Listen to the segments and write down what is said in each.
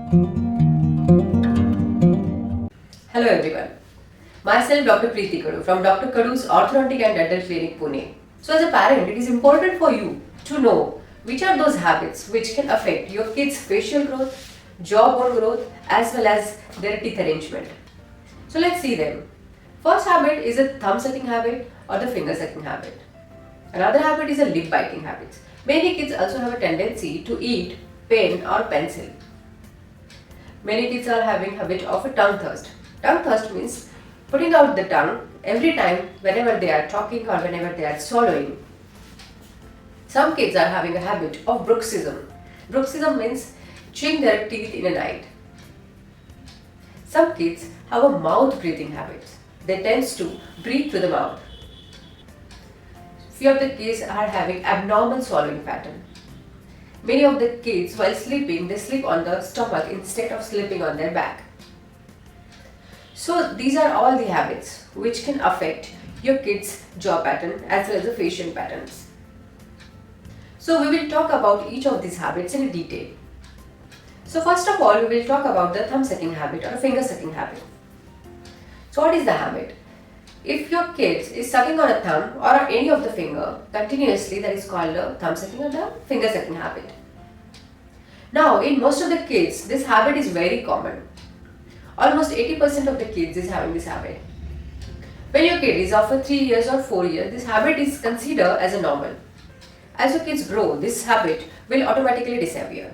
Hello everyone. Myself Dr. Preeti Kadu from Dr. Kadu's Orthodontic and Dental Clinic Pune. So as a parent, it is important for you to know which are those habits which can affect your kids' facial growth, jawbone growth as well as their teeth arrangement. So let's see them. First habit is a thumb sucking habit or the finger sucking habit. Another habit is a lip biting habit. Many kids also have a tendency to eat pen or pencil. Many kids are having habit of a tongue thrust. Tongue thrust means putting out the tongue every time whenever they are talking or whenever they are swallowing. Some kids are having a habit of bruxism. Bruxism means chewing their teeth in a night. Some kids have a mouth breathing habit. They tend to breathe through the mouth. Few of the kids are having abnormal swallowing pattern. Many of the kids while sleeping, they sleep on the stomach instead of sleeping on their back. So these are all the habits which can affect your kids' jaw pattern as well as the facial patterns. So we will talk about each of these habits in detail. So first of all, we will talk about the thumb sucking habit or finger sucking habit. So what is the habit? If your kid is sucking on a thumb or on any of the finger continuously, that is called the thumb sucking or the finger sucking habit. Now in most of the kids, this habit is very common. Almost 80% of the kids is having this habit. When your kid is of 3 years or 4 years, this habit is considered as a normal. As your kids grow, this habit will automatically disappear.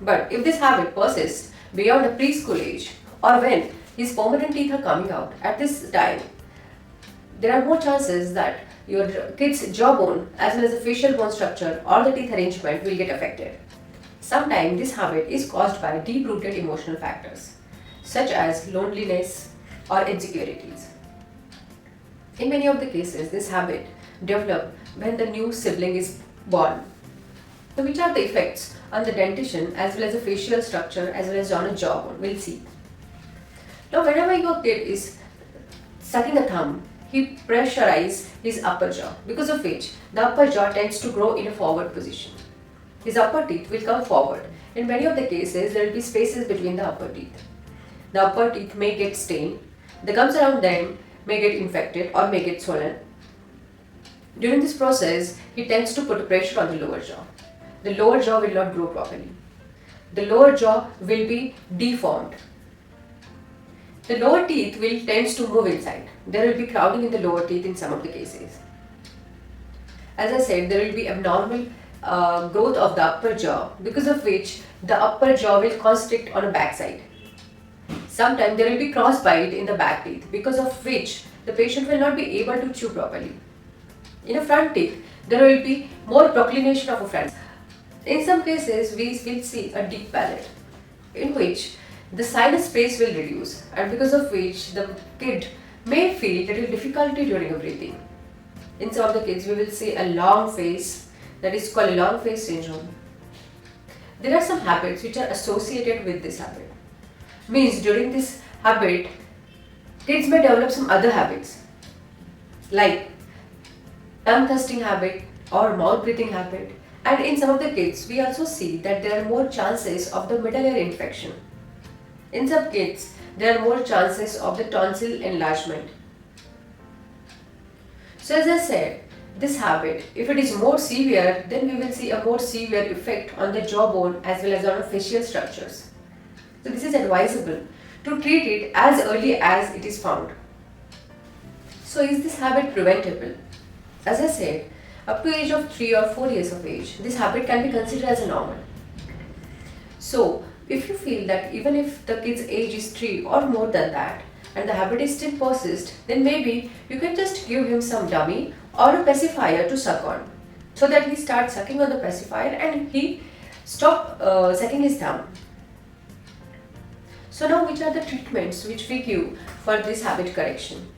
But if this habit persists beyond the preschool age or when his permanent teeth are coming out, at this time, there are more chances that your kid's jawbone as well as the facial bone structure or the teeth arrangement will get affected. Sometimes this habit is caused by deep-rooted emotional factors such as loneliness or insecurities. In many of the cases, this habit develops when the new sibling is born. So which are the effects on the dentition as well as the facial structure as well as on a jawbone? We'll see. Now whenever your kid is sucking a thumb, he pressurizes his upper jaw, because of which the upper jaw tends to grow in a forward position. His upper teeth will come forward. In many of the cases, there will be spaces between the upper teeth. The upper teeth may get stained, the gums around them may get infected or may get swollen. During this process, he tends to put pressure on the lower jaw. The lower jaw will not grow properly. The lower jaw will be deformed. The lower teeth will tend to move inside. There will be crowding in the lower teeth in some of the cases. As I said, there will be abnormal growth of the upper jaw, because of which the upper jaw will constrict on the back side. Sometimes there will be crossbite in the back teeth, because of which the patient will not be able to chew properly. In a front teeth, there will be more proclination of a front. In some cases, we will see a deep palate, in which the sinus space will reduce, and because of which the kid may feel little difficulty during a breathing. In some of the kids, we will see a long face, that is called a long face syndrome. There are some habits which are associated with this habit. Means during this habit, kids may develop some other habits like tongue thrusting habit or mouth breathing habit, and in some of the kids we also see that there are more chances of the middle ear infection. In some kids there are more chances of the tonsil enlargement. So as I said, this habit, if it is more severe, then we will see a more severe effect on the jawbone as well as on the facial structures. So this is advisable to treat it as early as it is found. So is this habit preventable? As I said, up to age of 3 or 4 years of age, this habit can be considered as a normal. So if you feel that even if the kid's age is 3 or more than that and the habit is still persist, then maybe you can just give him some dummy or a pacifier to suck on, so that he starts sucking on the pacifier and he stop sucking his thumb. So now which are the treatments which we give for this habit correction?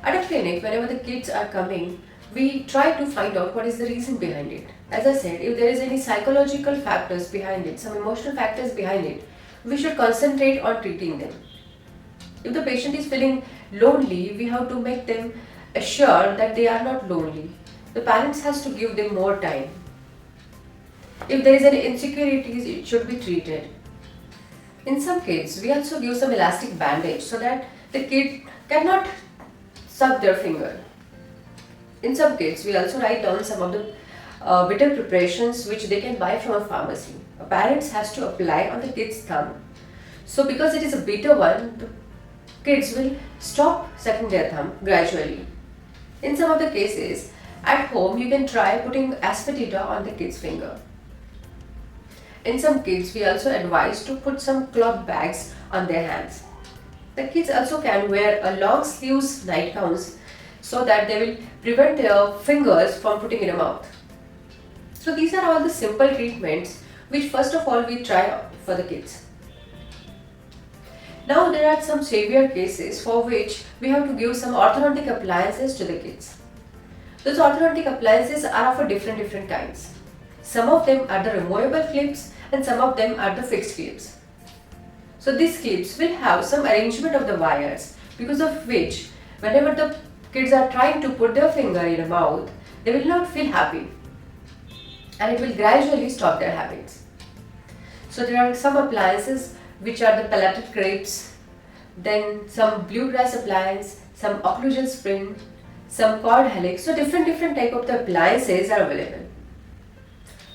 At a clinic, whenever the kids are coming, we try to find out what is the reason behind it. As I said, if there is any psychological factors behind it, some emotional factors behind it, we should concentrate on treating them. If the patient is feeling lonely, we have to make them assure that they are not lonely. The parents has to give them more time. If there is any insecurities, it should be treated. In some kids, we also give some elastic bandage so that the kid cannot suck their finger. In some kids, we also write down some of the bitter preparations which they can buy from a pharmacy. Parents has to apply on the kid's thumb. So because it is a bitter one, the kids will stop sucking their thumb gradually. In some of the cases, at home you can try putting asafoetida on the kid's finger. In some kids, we also advise to put some cloth bags on their hands. The kids also can wear a long sleeves nightgowns so that they will prevent their fingers from putting in a mouth. So these are all the simple treatments which first of all we try for the kids. Now there are some severe cases for which we have to give some orthodontic appliances to the kids. Those orthodontic appliances are of a different kinds. Some of them are the removable clips and some of them are the fixed clips. So these clips will have some arrangement of the wires, because of which whenever the kids are trying to put their finger in a mouth, they will not feel happy and it will gradually stop their habits. So there are some appliances which are the palatal clips, then some bluegrass appliance, some occlusion spring, some cord helix. So different type of the appliances are available.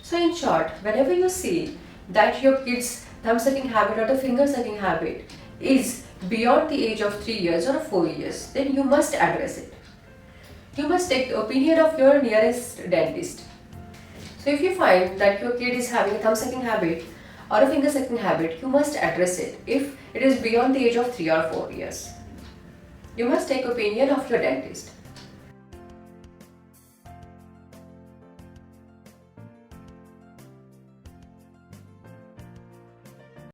So in short, whenever you see that your kid's thumb sucking habit or the finger sucking habit is beyond the age of 3 years or 4 years, then you must address it. You must take the opinion of your nearest dentist. So if you find that your kid is having a thumb sucking habit or a finger sucking habit, you must address it if it is beyond the age of 3 or 4 years. You must take opinion of your dentist.